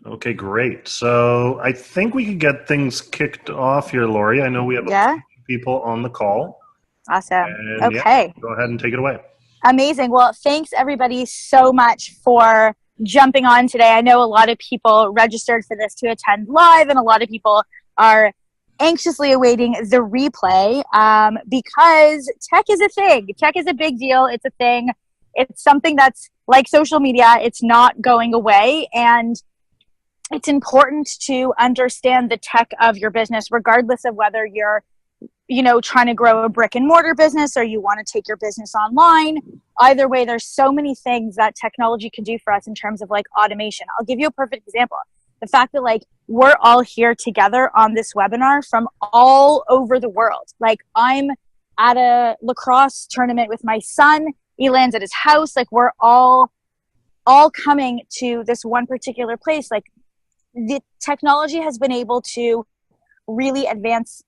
Okay, great. So I think we could get things kicked off here, Lori. I know we have a Yeah, few people on the call, awesome. and yeah, Okay, go ahead and take it away. amazing. Well, thanks everybody so much for jumping on today. I know a lot of people registered for this to attend live, and a lot of people are anxiously awaiting the replay because tech is a thing. Tech is a big deal. It's a thing. It's something that's like social media. It's not going away, and it's important to understand the tech of your business, regardless of whether you're trying to grow a brick and mortar business or you want to take your business online. Either way, there's so many things that technology can do for us in terms of like automation. I'll give you a perfect example. The fact that like we're all here together on this webinar from all over the world. Like I'm at a lacrosse tournament with my son. Elan's at his house. Like we're all coming to this one particular place. Like the technology has been able to really advance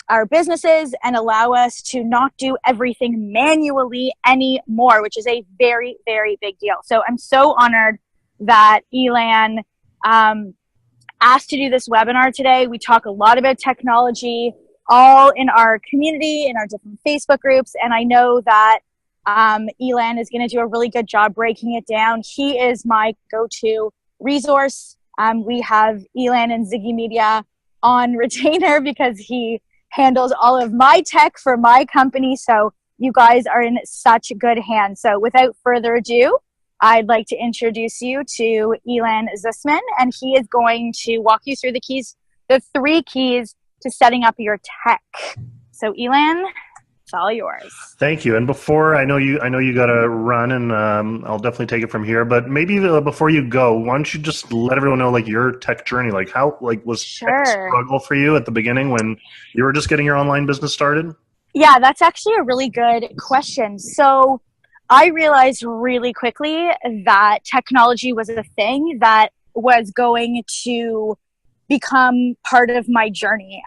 our businesses and allow us to not do everything manually anymore, which is a very, very big deal. So I'm so honored that Elan asked to do this webinar today. We talk a lot about technology, all in our community, in our different Facebook groups, and I know that Elan is going to do a really good job breaking it down. He is my go-to resource. We have Elan and ZigiMedia on retainer because he handles all of my tech for my company. So you guys are in such good hands. So without further ado, I'd like to introduce you to Elan Zusman, and he is going to walk you through the 3 keys to setting up your tech. So Elan, it's all yours. Thank you. And before I know you got to run, and I'll definitely take it from here. But maybe before you go, why don't you just let everyone know like your tech journey? Like how was tech a Sure. struggle for you at the beginning when you were just getting your online business started? Yeah, that's actually a really good question. So I realized really quickly that technology was a thing that was going to become part of my journey.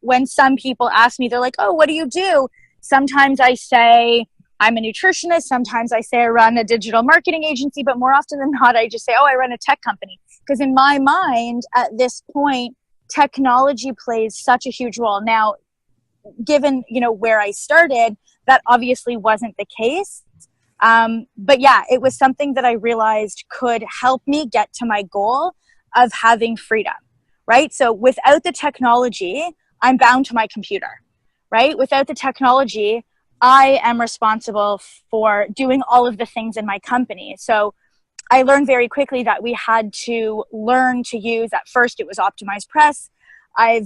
When some people ask me, they're like, oh, what do you do? Sometimes I say I'm a nutritionist. Sometimes I say I run a digital marketing agency. But more often than not, I just say, oh, I run a tech company. Because in my mind, at this point, technology plays such a huge role. Now, given where I started, that obviously wasn't the case. But yeah, it was something that I realized could help me get to my goal of having freedom, right? So without the technology, I'm bound to my computer, right? Without the technology, I am responsible for doing all of the things in my company. So I learned very quickly that we had to learn to use, at first it was Optimized Press. I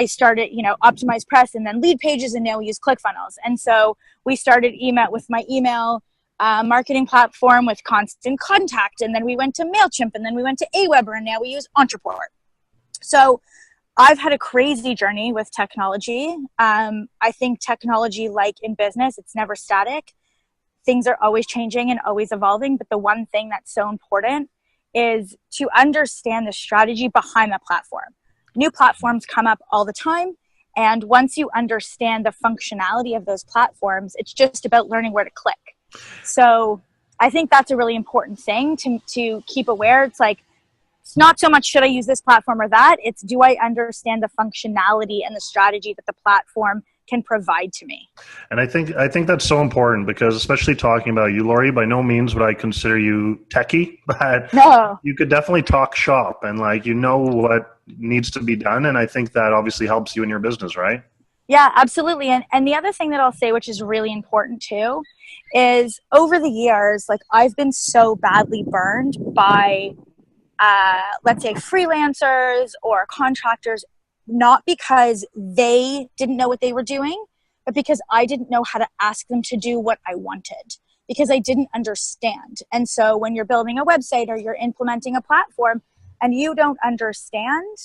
started, Optimized Press and then Lead Pages, and now we use ClickFunnels. And so we started with my email marketing platform with Constant Contact. And then we went to MailChimp, and then we went to Aweber, and now we use Entreport. So I've had a crazy journey with technology. I think technology, like in business, it's never static. Things are always changing and always evolving. But the one thing that's so important is to understand the strategy behind the platform. New platforms come up all the time. And once you understand the functionality of those platforms, it's just about learning where to click. So I think that's a really important thing to keep aware. It's like, it's not so much should I use this platform or that, it's do I understand the functionality and the strategy that the platform can provide to me. And I think that's so important because especially talking about you, Lori, by no means would I consider you techie, but No. you could definitely talk shop and what needs to be done. And I think that obviously helps you in your business, right? Yeah, absolutely. And the other thing that I'll say, which is really important too, is over the years, like I've been so badly burned by let's say freelancers or contractors, not because they didn't know what they were doing, but because I didn't know how to ask them to do what I wanted, because I didn't understand. And so when you're building a website or you're implementing a platform and you don't understand,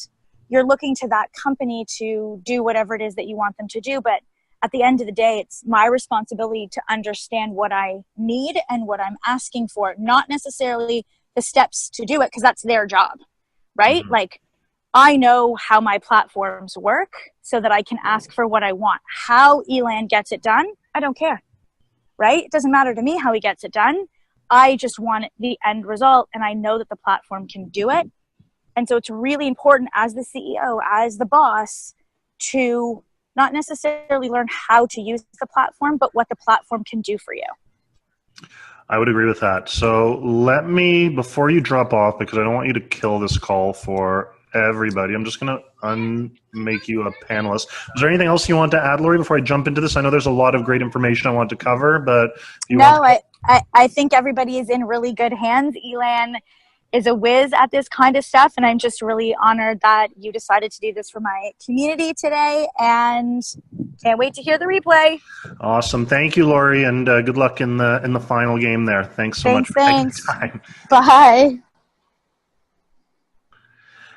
you're looking to that company to do whatever it is that you want them to do. But at the end of the day, it's my responsibility to understand what I need and what I'm asking for, not necessarily the steps to do it, because that's their job, right? Mm-hmm. Like I know how my platforms work so that I can ask for what I want. How Elan gets it done, I don't care, right? It doesn't matter to me how he gets it done. I just want the end result, and I know that the platform can do it. And so it's really important as the CEO, as the boss, to not necessarily learn how to use the platform, but what the platform can do for you. I would agree with that. So let me, before you drop off, because I don't want you to kill this call for everybody, I'm just going to make you a panelist. Is there anything else you want to add, Lori, before I jump into this? I know there's a lot of great information I want to cover, but I think everybody is in really good hands. Elan is a whiz at this kind of stuff, and I'm just really honored that you decided to do this for my community today, and can't wait to hear the replay. Awesome. Thank you, Lori, and good luck in the final game there. Thanks so much for taking the time. Bye.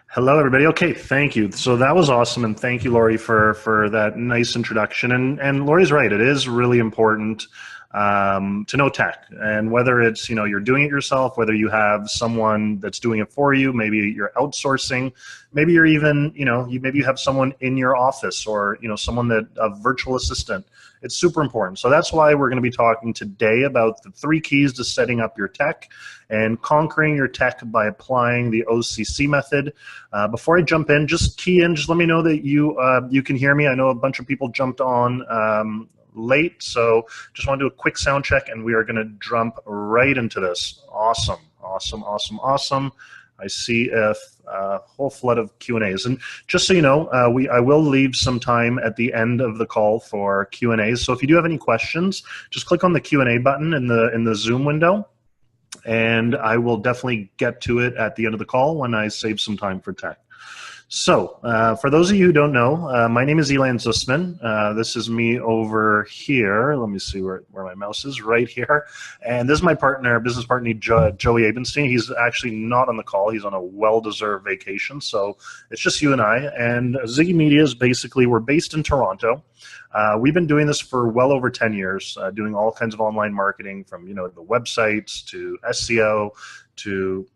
Hello, everybody. Okay, thank you. So that was awesome, and thank you, Lori, for that nice introduction. And Lori's right. It is really important to know tech, and whether it's, you're doing it yourself, whether you have someone that's doing it for you, maybe you're outsourcing, maybe you're even, maybe you have someone in your office, or, someone a virtual assistant. It's super important. So that's why we're going to be talking today about the 3 keys to setting up your tech and conquering your tech by applying the OCC method. Before I jump in, just key in, just let me know that you can hear me. I know a bunch of people jumped on late, so just want to do a quick sound check, and we are going to jump right into this. Awesome. I see a whole flood of Q&As, and just so you know, I will leave some time at the end of the call for Q&As. So if you do have any questions, just click on the Q&A button in the Zoom window, and I will definitely get to it at the end of the call when I save some time for tech. So, for those of you who don't know, my name is Elan Zusman. This is me over here. Let me see where my mouse is, right here. And this is my business partner, Joey Abenstein. He's actually not on the call. He's on a well-deserved vacation. So it's just you and I. And ZigiMedia is basically, we're based in Toronto. We've been doing this for well over 10 years, doing all kinds of online marketing, from the websites to SEO to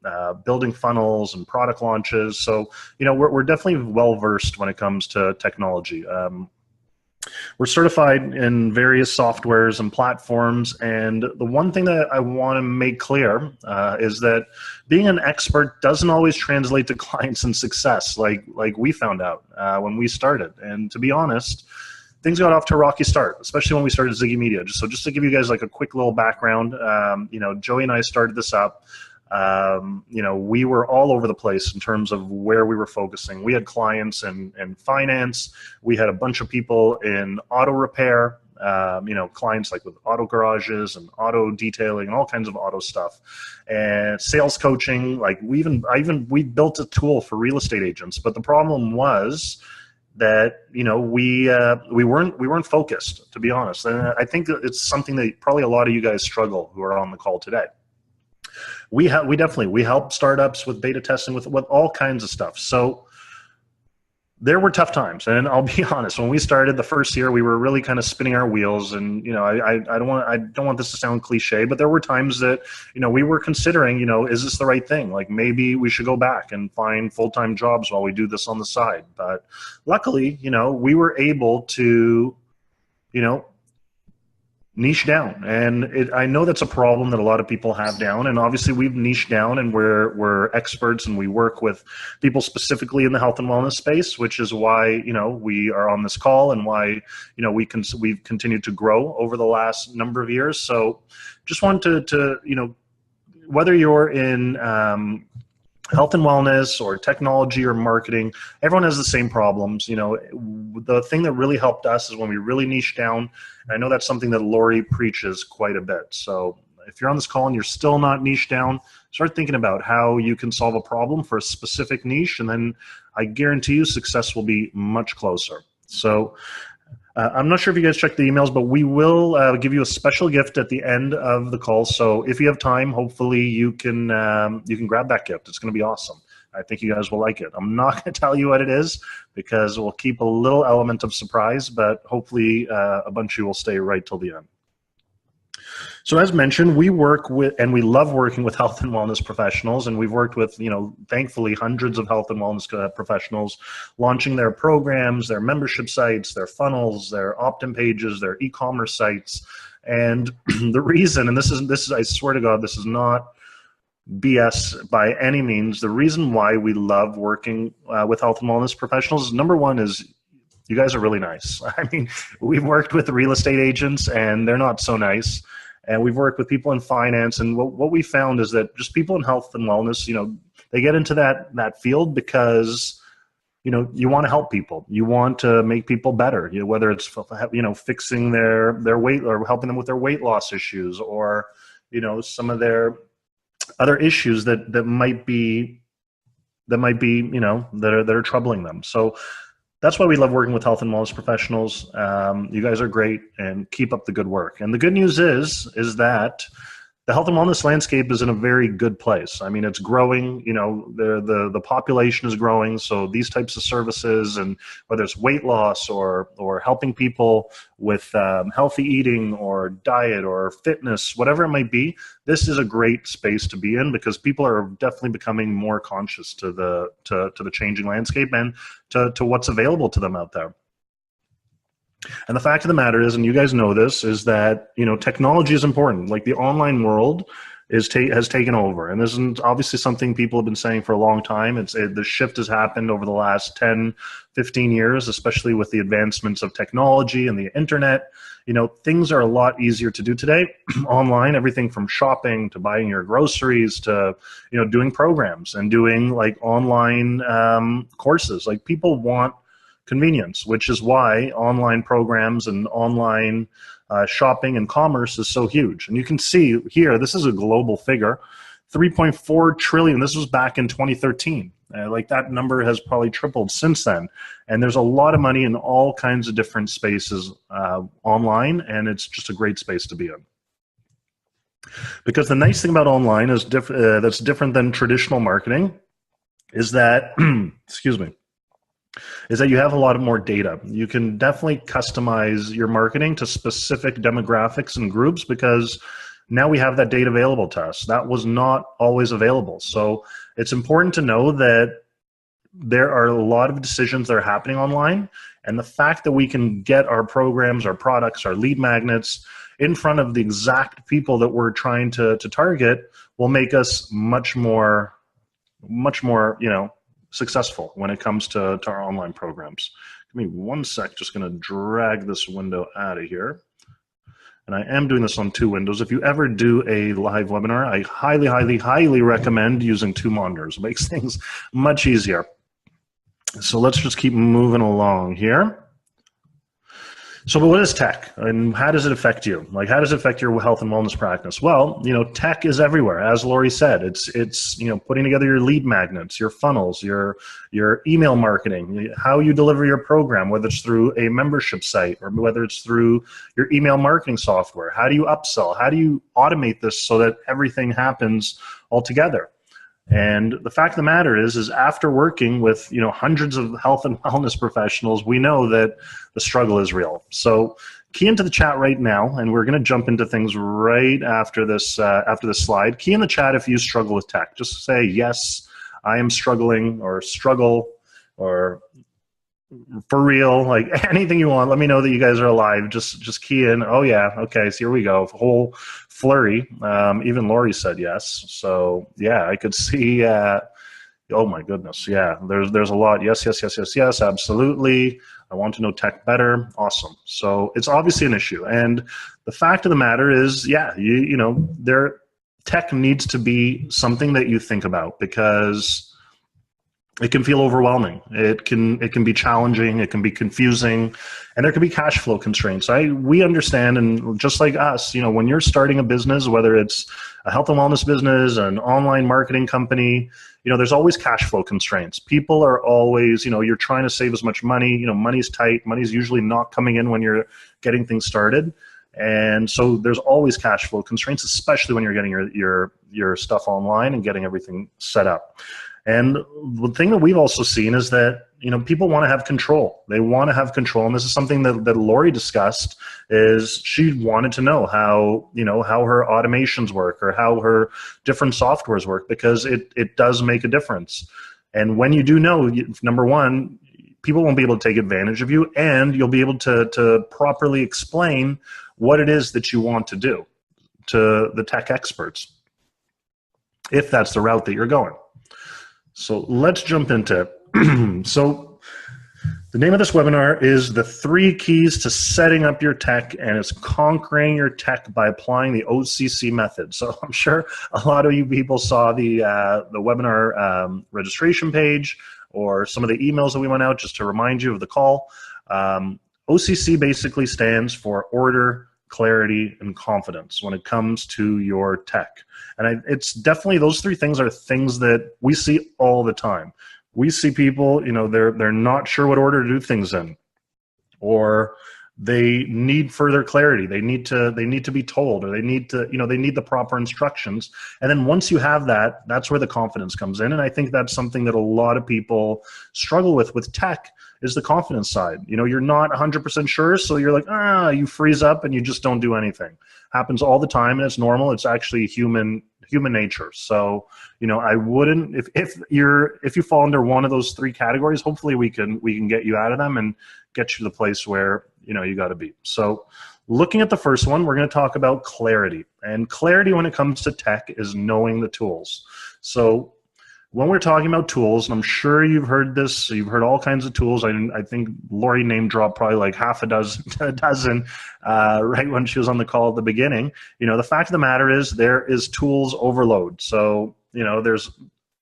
building funnels and product launches. So we're definitely well versed when it comes to technology. We're certified in various softwares and platforms, and the one thing that I want to make clear is that being an expert doesn't always translate to clients and success, like we found out when we started. And to be honest, things got off to a rocky start, especially when we started ZigiMedia. Just to give you guys like a quick little background, Joey and I started this up. We were all over the place in terms of where we were focusing. We had clients in finance. We had a bunch of people in auto repair, clients like with auto garages and auto detailing and all kinds of auto stuff, and sales coaching. Like we built a tool for real estate agents, but the problem was that we weren't focused, to be honest. And I think that it's something that probably a lot of you guys struggle who are on the call today. We help startups with beta testing, with all kinds of stuff. So there were tough times, and I'll be honest. When we started the first year, we were really kind of spinning our wheels, and I don't want this to sound cliche, but there were times that we were considering, is this the right thing? Like maybe we should go back and find full-time jobs while we do this on the side. But luckily, we were able to, niche down, and I know that's a problem that a lot of people have down, and obviously we've niched down, and we're experts, and we work with people specifically in the health and wellness space, which is why we are on this call, and why we've continued to grow over the last number of years. So just wanted to whether you're in health and wellness or technology or marketing, everyone has the same problems. The thing that really helped us is when we really niche down. And I know that's something that Lori preaches quite a bit. So if you're on this call and you're still not niche down, start thinking about how you can solve a problem for a specific niche, and then I guarantee you success will be much closer. So I'm not sure if you guys checked the emails, but we will give you a special gift at the end of the call. So if you have time, hopefully you can grab that gift. It's going to be awesome. I think you guys will like it. I'm not going to tell you what it is because we'll keep a little element of surprise, but hopefully a bunch of you will stay right till the end. So as mentioned, we work with, and we love working with health and wellness professionals, and we've worked with, thankfully hundreds of health and wellness professionals launching their programs, their membership sites, their funnels, their opt-in pages, their e-commerce sites. And the reason, and this is, I swear to God, this is not BS by any means. The reason why we love working with health and wellness professionals is, number one, is you guys are really nice. I mean, we've worked with real estate agents and they're not so nice. And we've worked with people in finance, and what we found is that just people in health and wellness, they get into that field because you want to help people. You want to make people better, whether it's fixing their weight or helping them with their weight loss issues, or some of their other issues that might be that are troubling them. So that's why we love working with health and wellness professionals. You guys are great, and keep up the good work. And the good news is that the health and wellness landscape is in a very good place. I mean, it's growing. The population is growing. So these types of services, and whether it's weight loss or helping people with healthy eating or diet or fitness, whatever it might be, this is a great space to be in, because people are definitely becoming more conscious to the changing landscape and to what's available to them out there. And the fact of the matter is, and you guys know this, is that technology is important. Like, the online world has taken over, and this is obviously something people have been saying for a long time. The shift has happened over the last 10, 15 years, especially with the advancements of technology and the internet. Things are a lot easier to do today online. Everything from shopping to buying your groceries to doing programs and doing like online courses. Like, people want convenience, which is why online programs and online shopping and commerce is so huge. And you can see here, this is a global figure, 3.4 trillion. This was back in 2013. Like, that number has probably tripled since then. And there's a lot of money in all kinds of different spaces online, and it's just a great space to be in. Because the nice thing about online is that's different than traditional marketing is that, excuse me, is that you have a lot of more data. You can definitely customize your marketing to specific demographics and groups, because now we have that data available to us. That was not always available. So it's important to know that there are a lot of decisions that are happening online, and the fact that we can get our programs, our products, our lead magnets in front of the exact people that we're trying to target will make us much more successful when it comes to our online programs. Give me one sec, just gonna drag this window out of here. And I am doing this on two windows. If you ever do a live webinar, I highly, highly, highly recommend using two monitors. It makes things much easier. So let's just keep moving along here. So, but what is tech, and how does it affect you? Like, how does it affect your health and wellness practice? Well, tech is everywhere. As Lori said, it's putting together your lead magnets, your funnels, your email marketing, how you deliver your program, whether it's through a membership site or whether it's through your email marketing software. How do you upsell? How do you automate this so that everything happens all together? And the fact of the matter is after working with hundreds of health and wellness professionals, we know that the struggle is real. So key into the chat right now, and we're going to jump into things right after this slide. Key in the chat if you struggle with tech. Just say, yes, I am struggling, or struggle, or for real, like anything you want. Let me know that you guys are alive. Just key in. Oh yeah, okay, so here we go. Whole flurry. Even Lori said yes. So yeah, I could see. Oh my goodness, yeah. There's a lot. Yes, absolutely. I want to know tech better. Awesome. So it's obviously an issue, and the fact of the matter is, yeah, tech needs to be something that you think about, because it can feel overwhelming. It can be challenging. It can be confusing, and there can be cash flow constraints. We understand, and just like us, when you're starting a business, whether it's a health and wellness business, an online marketing company, there's always cash flow constraints. People are always, you're trying to save as much money. Money's tight. Money's usually not coming in when you're getting things started. And so there's always cash flow constraints, especially when you're getting your stuff online and getting everything set up. And the thing that we've also seen is that, people want to have control. They want to have control. And this is something that Lori discussed, is she wanted to know how her automations work, or how her different softwares work, because it does make a difference. And when you do know, number one, people won't be able to take advantage of you, and you'll be able to properly explain what it is that you want to do to the tech experts. if that's the route that you're going. So let's jump into it. So the name of this webinar is The 3 Keys to Setting Up Your Tech, and it's conquering your tech by applying the OCC method. So I'm sure a lot of you people saw the webinar registration page or some of the emails that we went out just to remind you of the call. OCC basically stands for order, clarity, and confidence when it comes to your tech. And it's definitely, those 3 things are things that we see all the time. We see people, you know, they're not sure what order to do things in, or they need further clarity. They need to be told, or they need to, you know, they need the proper instructions. And then once you have that, that's where the confidence comes in. And I think that's something that a lot of people struggle with tech, is the confidence side. You know, you're not 100% sure, so you're like, you freeze up and you just don't do anything. Happens all the time, and it's normal. It's actually human nature. So, you know, I wouldn't, if you fall under one of those 3 categories, hopefully we can get you out of them and get you to the place where, you know, you got to be. So looking at the first one, we're going to talk about clarity. And clarity when it comes to tech is knowing the tools. So when we're talking about tools, and I'm sure you've heard this, you've heard all kinds of tools. I think Lori name dropped probably like half a dozen right when she was on the call at the beginning. You know, the fact of the matter is there is tools overload. So, you know, there's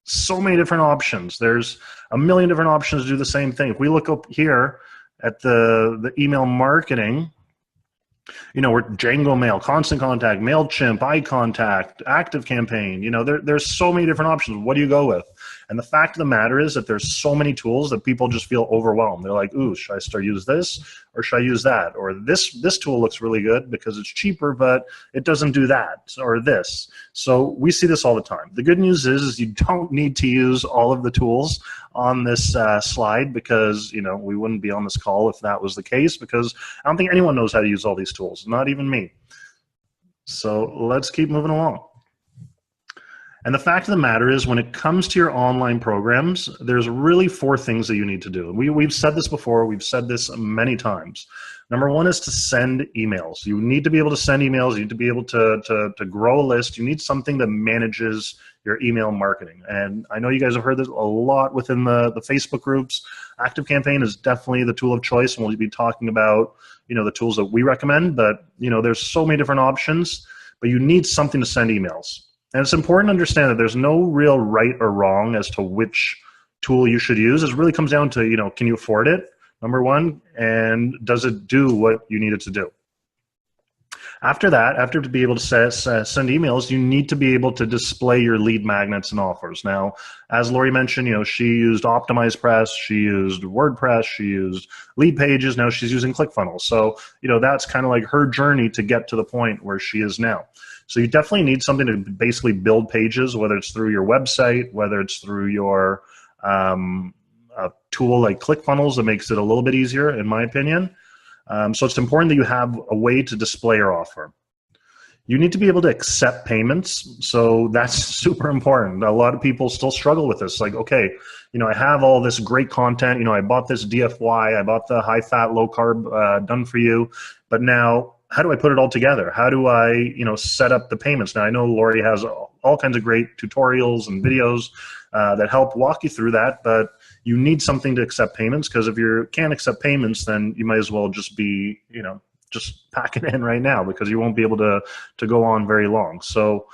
so many different options. There's a million different options to do the same thing. If we look up here at the email marketing, you know, we're Django Mail, Constant Contact, MailChimp, iContact, ActiveCampaign. You know, there's so many different options. What do you go with? And the fact of the matter is that there's so many tools that people just feel overwhelmed. They're like, ooh, should I start use this, or should I use that? Or this tool looks really good because it's cheaper, but it doesn't do that, or this. So we see this all the time. The good news is you don't need to use all of the tools on this slide, because, you know, we wouldn't be on this call if that was the case, because I don't think anyone knows how to use all these tools, not even me. So let's keep moving along. And the fact of the matter is, when it comes to your online programs, there's really 4 things that you need to do. We've said this before. We've said this many times. Number 1 is to send emails. You need to be able to send emails. You need to be able to grow a list. You need something that manages your email marketing. And I know you guys have heard this a lot within the Facebook groups. ActiveCampaign is definitely the tool of choice, and we'll be talking about, you know, the tools that we recommend. But, you know, there's so many different options, but you need something to send emails. And it's important to understand that there's no real right or wrong as to which tool you should use. It really comes down to, you know, can you afford it, number 1, and does it do what you need it to do? After that, after to be able to send emails, you need to be able to display your lead magnets and offers. Now, as Lori mentioned, you know, she used OptimizePress, she used WordPress, she used Lead Pages, now she's using ClickFunnels. So, you know, that's kind of like her journey to get to the point where she is now. So you definitely need something to basically build pages, whether it's through your website, whether it's through your a tool like ClickFunnels that makes it a little bit easier, in my opinion. So it's important that you have a way to display your offer. You need to be able to accept payments. So that's super important. A lot of people still struggle with this. Like, okay, you know, I have all this great content. You know, I bought this DFY, I bought the high fat, low carb done for you, but now how do I put it all together? How do I, you know, set up the payments? Now, I know Lori has all kinds of great tutorials and videos that help walk you through that, but you need something to accept payments, because if you can't accept payments, then you might as well just be, you know, just pack it in right now, because you won't be able to go on very long. So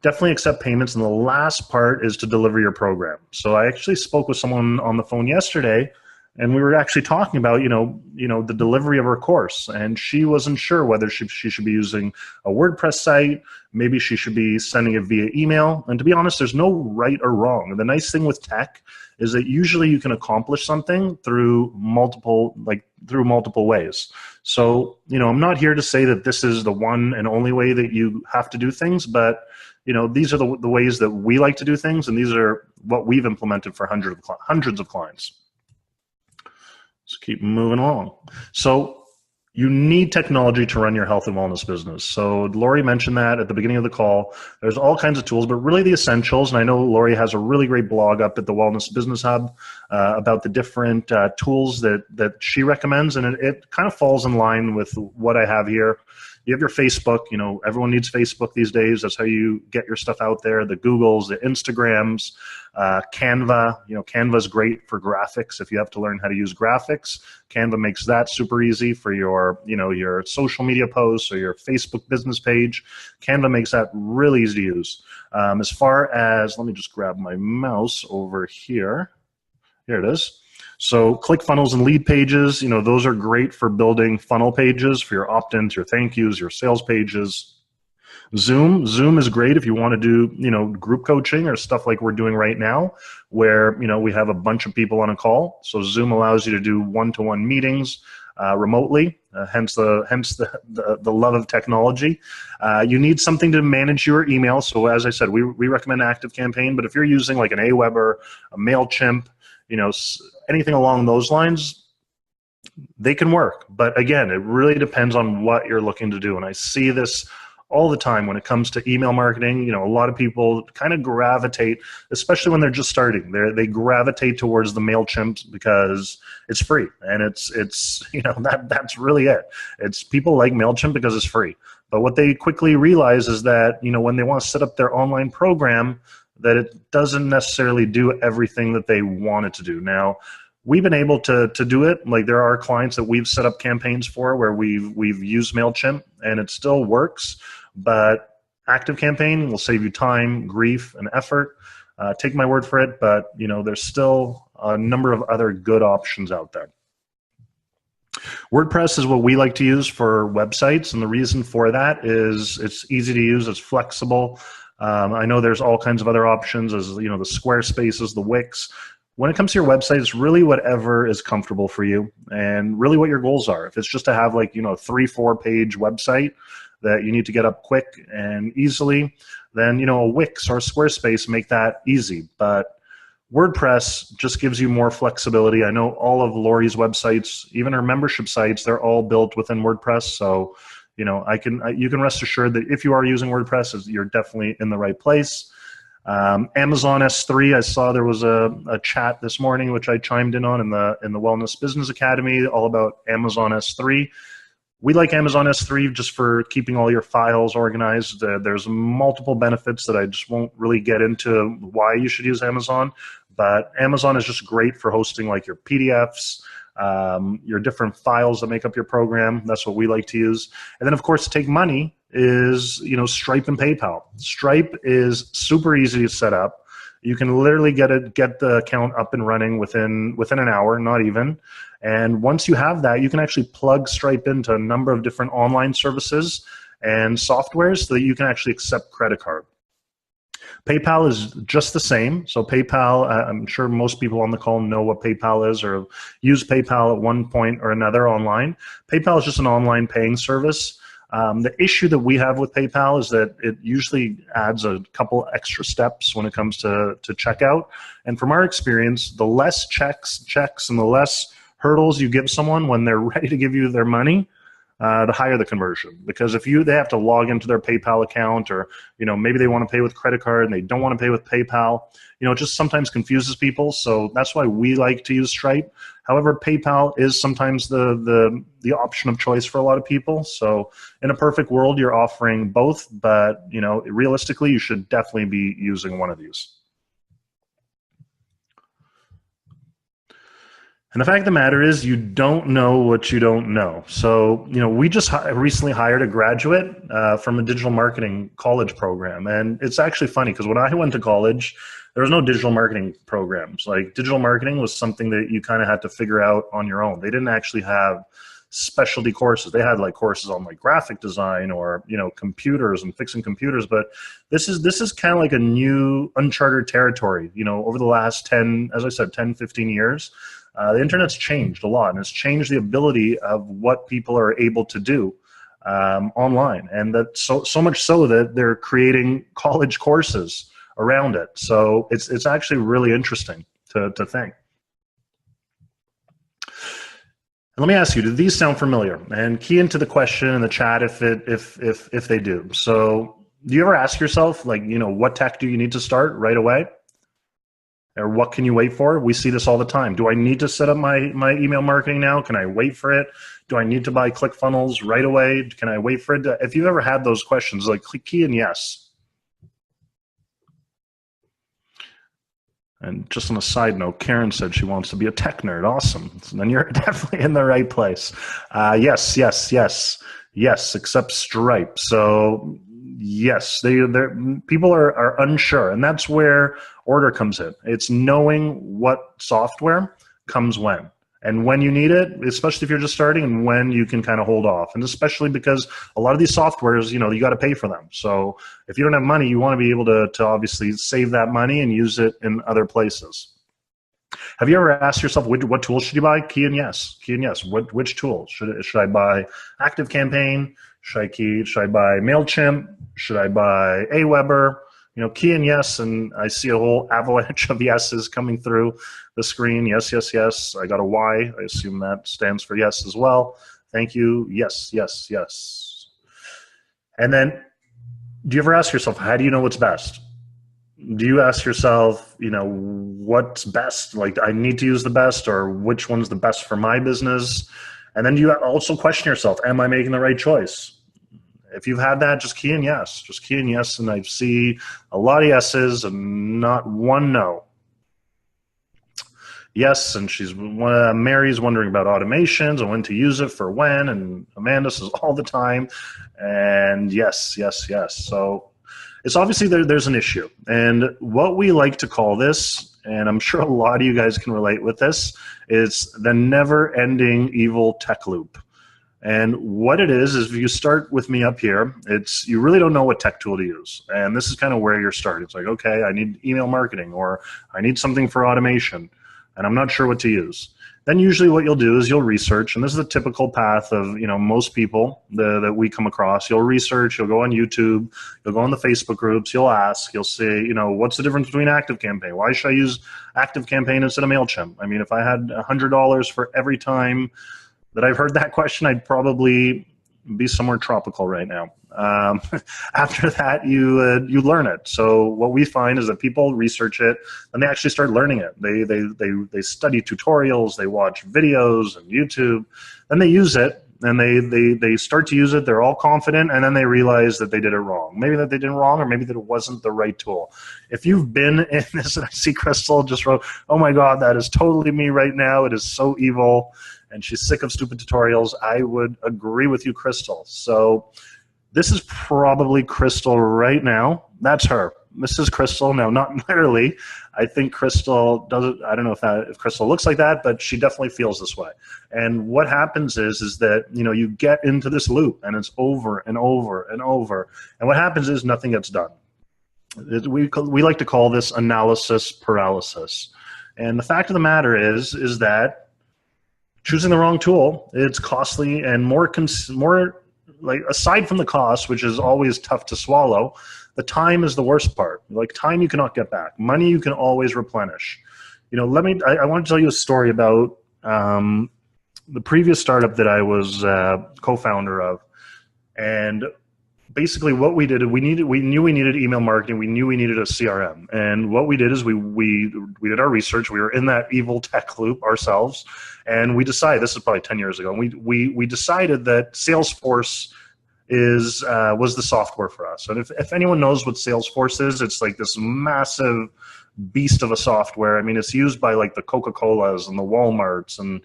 definitely accept payments. And the last part is to deliver your program. So I actually spoke with someone on the phone yesterday, and we were actually talking about, you know, the delivery of her course, and she wasn't sure whether she should be using a WordPress site. Maybe she should be sending it via email. And to be honest, there's no right or wrong. And the nice thing with tech is that usually you can accomplish something through multiple ways. So, you know, I'm not here to say that this is the one and only way that you have to do things, but, you know, these are the ways that we like to do things, and these are what we've implemented for hundreds of clients. Let's keep moving along. So you need technology to run your health and wellness business. So Lori mentioned that at the beginning of the call. There's all kinds of tools, but really the essentials, and I know Lori has a really great blog up at the Wellness Business Hub about the different tools that she recommends, and it kind of falls in line with what I have here. You have your Facebook. You know, everyone needs Facebook these days. That's how you get your stuff out there. The Googles, the Instagrams, Canva. You know, Canva is great for graphics. If you have to learn how to use graphics, Canva makes that super easy for your, you know, your social media posts or your Facebook business page. Canva makes that really easy to use. As far as, let me just grab my mouse over here. Here it is. So ClickFunnels and lead pages, you know, those are great for building funnel pages for your opt-ins, your thank yous, your sales pages. Zoom is great if you want to do, you know, group coaching or stuff like we're doing right now, where, you know, we have a bunch of people on a call. So Zoom allows you to do one-to-one meetings remotely, hence the love of technology. You need something to manage your email. So as I said, we recommend ActiveCampaign, but if you're using like an Aweber, a MailChimp, you know, anything along those lines, they can work. But again, it really depends on what you're looking to do. And I see this all the time when it comes to email marketing. You know, a lot of people kind of gravitate, especially when they're just starting, they gravitate towards the MailChimp because it's free. And it's you know, that's really it. It's people like MailChimp because it's free. But what they quickly realize is that, you know, when they want to set up their online program, that it doesn't necessarily do everything that they want it to do. Now, we've been able to do it. Like, there are clients that we've set up campaigns for where we've used MailChimp and it still works, but ActiveCampaign will save you time, grief, and effort. Take my word for it, but you know, there's still a number of other good options out there. WordPress is what we like to use for websites, and the reason for that is it's easy to use, it's flexible. I know there's all kinds of other options, as you know, the Squarespaces, the Wix. When it comes to your website, it's really whatever is comfortable for you and really what your goals are. If it's just to have, like, you know, a 3-4 page website that you need to get up quick and easily, then, you know, a Wix or a Squarespace make that easy. But WordPress just gives you more flexibility. I know all of Lori's websites, even her membership sites, they're all built within WordPress. So, you know, you can rest assured that if you are using WordPress, you're definitely in the right place. Amazon S3, I saw there was a chat this morning which I chimed in on in the Wellness Business Academy, all about Amazon S3. We like Amazon S3 just for keeping all your files organized. There's multiple benefits that I just won't really get into why you should use Amazon, but Amazon is just great for hosting like your PDFs, your different files that make up your program. That's what we like to use. And then, of course, to take money is, you know, Stripe and PayPal. Stripe is super easy to set up. You can literally get the account up and running within an hour, not even. And once you have that, you can actually plug Stripe into a number of different online services and softwares so that you can actually accept credit card. PayPal is just the same. So PayPal, I'm sure most people on the call know what PayPal is or use PayPal at one point or another online. PayPal is just an online paying service. The issue that we have with PayPal is that it usually adds a couple extra steps when it comes to checkout. And from our experience, the less checks and the less hurdles you give someone when they're ready to give you their money, the higher the conversion. Because if they have to log into their PayPal account, or, you know, maybe they want to pay with credit card and they don't want to pay with PayPal, you know, it just sometimes confuses people. So that's why we like to use Stripe. However, PayPal is sometimes the option of choice for a lot of people. So in a perfect world, you're offering both, but, you know, realistically, you should definitely be using one of these. And the fact of the matter is, you don't know what you don't know. So, you know, we just recently hired a graduate from a digital marketing college program. And it's actually funny because when I went to college, there was no digital marketing programs. Like, digital marketing was something that you kind of had to figure out on your own. They didn't actually have specialty courses. They had like courses on like graphic design or, you know, computers and fixing computers. But this is kind of like a new uncharted territory, you know, over the last 10, 15 years. The internet's changed a lot, and it's changed the ability of what people are able to do online, and that so much so that they're creating college courses around it. So it's actually really interesting to think. And let me ask you, do these sound familiar? And key into the question in the chat if they do. So do you ever ask yourself, like, you know, what tech do you need to start right away? Or what can you wait for? We see this all the time. Do I need to set up my email marketing now? Can I wait for it? Do I need to buy ClickFunnels right away? Can I wait for it? If you've ever had those questions, like key in yes. And just on a side note, Karen said she wants to be a tech nerd. Awesome. So then you're definitely in the right place. Yes, except Stripe. So yes, people are unsure. And that's where order comes in. It's knowing what software comes when you need it, especially if you're just starting, and when you can kind of hold off. And especially because a lot of these softwares, you got to pay for them. So if you don't have money, you want to be able to obviously save that money and use it in other places. Have you ever asked yourself, what tool should you buy? Key in yes. Which tool? Should I buy ActiveCampaign? Should I buy MailChimp? Should I buy Aweber? Key in yes, and I see a whole avalanche of yeses coming through the screen. Yes. I got a Y. I assume that stands for yes as well. Thank you. Yes. And then, do you ever ask yourself, how do you know what's best? Do you ask yourself, what's best? Like, I need to use the best, or which one's the best for my business? And then do you also question yourself, am I making the right choice? If you've had that, just key in yes. And I see a lot of yeses and not one no. Yes, and Mary's wondering about automations and when to use it for when, and Amanda says all the time. And yes. So it's obviously there's an issue. And what we like to call this, and I'm sure a lot of you guys can relate with this, is the never-ending evil tech loop. And what it is if you start with me up here, you really don't know what tech tool to use. And this is kind of where you're starting. It's like, okay, I need email marketing, or I need something for automation, and I'm not sure what to use. Then usually what you'll do is you'll research, and this is the typical path of most people that we come across. You'll research, you'll go on YouTube, you'll go on the Facebook groups, you'll ask, you'll say, what's the difference between ActiveCampaign? Why should I use ActiveCampaign instead of MailChimp? I mean, if I had $100 for every time that I've heard that question, I'd probably be somewhere tropical right now. After that, you learn it. So what we find is that people research it, and they actually start learning it. They study tutorials, they watch videos on YouTube, then they use it, and they start to use it. They're all confident, and then they realize that they did it wrong. Maybe that they did it wrong, or maybe that it wasn't the right tool. If you've been in this, and I see Crystal just wrote, "Oh my God, that is totally me right now. It is so evil." And she's sick of stupid tutorials. I would agree with you, Crystal. So this is probably Crystal right now. That's her, Mrs. Crystal. No, not literally. I think Crystal doesn't. I don't know if Crystal looks like that, but she definitely feels this way. And what happens is that you get into this loop, and it's over and over and over. And what happens is nothing gets done. We like to call this analysis paralysis. And the fact of the matter is that choosing the wrong tool, it's costly, and more like, aside from the cost, which is always tough to swallow, the time is the worst part. Like, time you cannot get back. Money you can always replenish. I want to tell you a story about the previous startup that I was co-founder of. And basically what we did, we knew we needed email marketing. We knew we needed a CRM. And what we did is we did our research. We were in that evil tech loop ourselves. And we decided, this is probably 10 years ago, we decided that Salesforce was the software for us. And if anyone knows what Salesforce is, it's like this massive beast of a software. I mean, it's used by like the Coca-Colas and the Walmarts and,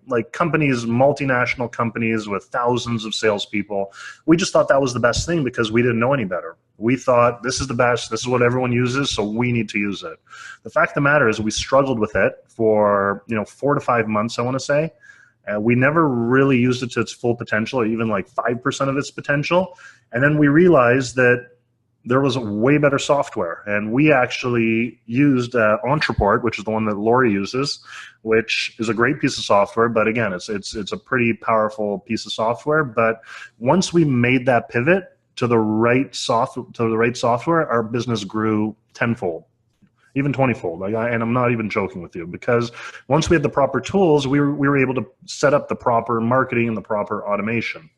like companies, multinational companies with thousands of salespeople. We just thought that was the best thing because we didn't know any better. We thought this is the best, this is what everyone uses, so we need to use it. The fact of the matter is we struggled with it for, 4 to 5 months, I want to say. We never really used it to its full potential, or even like 5% of its potential. And then we realized that there was a way better software, and we actually used Entreport, which is the one that Lori uses, which is a great piece of software. But again, it's a pretty powerful piece of software. But once we made that pivot to the right software, our business grew tenfold, even 20-fold. And I'm not even joking with you, because once we had the proper tools, we were able to set up the proper marketing and the proper automation.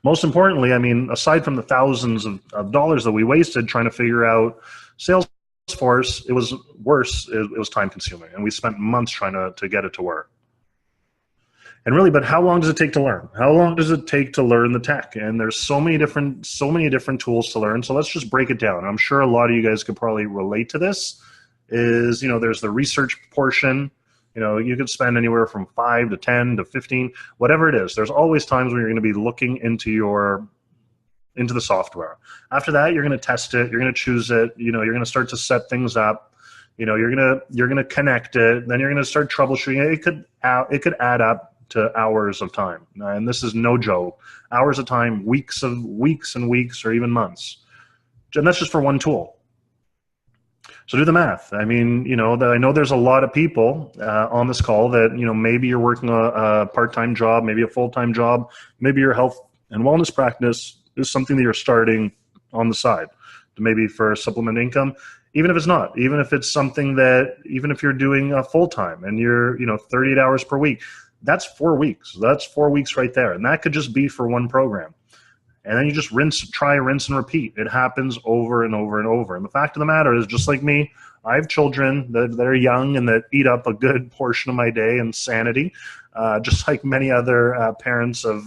Most importantly, I mean, aside from the thousands of dollars that we wasted trying to figure out Salesforce, it was worse. It was time consuming, and we spent months trying to get it to work. And really, but how long does it take to learn? How long does it take to learn the tech? And there's so many different tools to learn. So let's just break it down. I'm sure a lot of you guys could probably relate to this. Is, there's the research portion. You could spend anywhere from 5 to 10 to 15, whatever it is. There's always times when you're going to be looking into the software. After that, you're going to test it. You're going to choose it. You're going to start to set things up. You're going to connect it. Then you're going to start troubleshooting it. It could add up to hours of time, and this is no joke. Hours of time, weeks and weeks, or even months, and that's just for one tool. So do the math. I mean, I know there's a lot of people on this call that maybe you're working a part-time job, maybe a full-time job, maybe your health and wellness practice is something that you're starting on the side, maybe for supplement income. Even if it's not, even if it's something that, even if you're doing full-time and you're 38 hours per week. That's 4 weeks. That's 4 weeks right there. And that could just be for one program. And then you just try, rinse, and repeat. It happens over and over and over. And the fact of the matter is, just like me, I have children that are young and that eat up a good portion of my day and sanity, just like many other parents of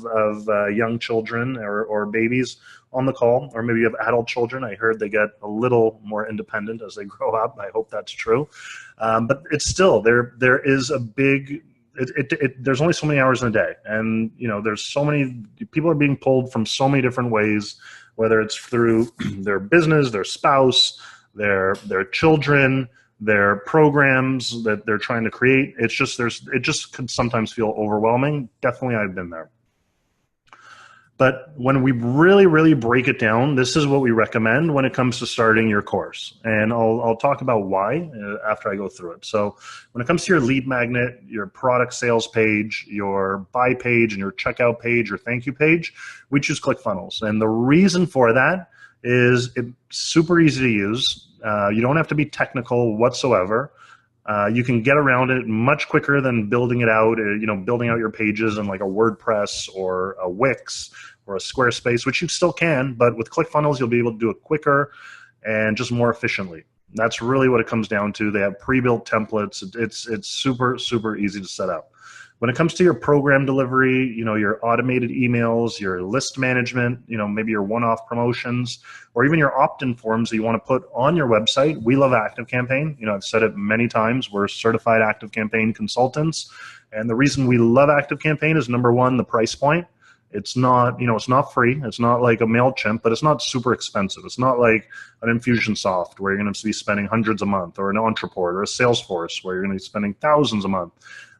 young children or babies on the call, or maybe you have adult children. I heard they get a little more independent as they grow up. I hope that's true. But it's still, there is a big... there's only so many hours in a day, and there's so many people are being pulled from so many different ways, whether it's through their business, their spouse, their children, their programs that they're trying to create. It just could sometimes feel overwhelming. Definitely, I've been there. But when we really, really break it down, this is what we recommend when it comes to starting your course. And I'll talk about why after I go through it. So when it comes to your lead magnet, your product sales page, your buy page, and your checkout page, or thank you page, we choose ClickFunnels. And the reason for that is it's super easy to use. You don't have to be technical whatsoever. You can get around it much quicker than building it out, building out your pages in like a WordPress or a Wix or a Squarespace, which you still can, but with ClickFunnels, you'll be able to do it quicker and just more efficiently. That's really what it comes down to. They have pre-built templates. It's super, super easy to set up. When it comes to your program delivery, your automated emails, your list management, maybe your one-off promotions, or even your opt-in forms that you want to put on your website, we love ActiveCampaign. I've said it many times. We're certified ActiveCampaign consultants. And the reason we love ActiveCampaign is, number one, the price point. It's not, it's not free. It's not like a MailChimp, but it's not super expensive. It's not like an Infusionsoft where you're going to be spending hundreds a month, or an Entreport or a Salesforce where you're going to be spending thousands a month.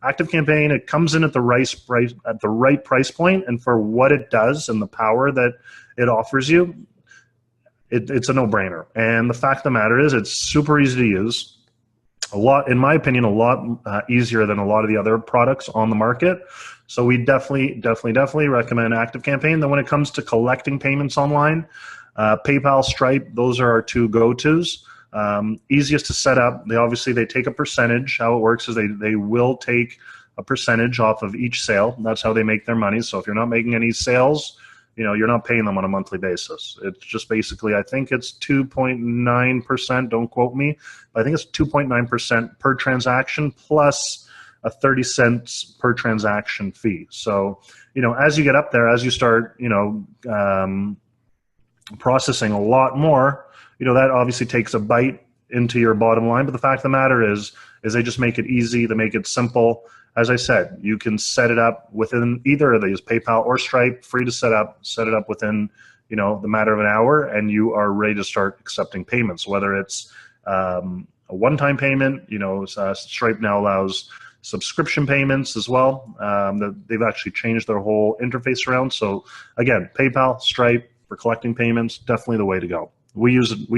ActiveCampaign, it comes in at the right price point, and for what it does and the power that it offers you, it's a no-brainer. And the fact of the matter is, it's super easy to use. In my opinion, a lot easier than a lot of the other products on the market. So we definitely recommend ActiveCampaign. Then when it comes to collecting payments online, PayPal, Stripe, those are our two go-tos. Easiest to set up. They take a percentage. How it works is they will take a percentage off of each sale. That's how they make their money. So if you're not making any sales, you're not paying them on a monthly basis. It's just basically, I think it's 2.9%. Don't quote me, but I think it's 2.9% per transaction plus a 30 cents per transaction fee. So, as you get up there, as you start, processing a lot more, that obviously takes a bite into your bottom line. But the fact of the matter is they just make it easy. They make it simple. As I said, you can set it up within either of these, PayPal or Stripe, free to set up. Set it up within, the matter of an hour, and you are ready to start accepting payments. Whether it's a one-time payment, Stripe now allows subscription payments as well. They've actually changed their whole interface around. So again, PayPal, Stripe for collecting payments, definitely the way to go. We use it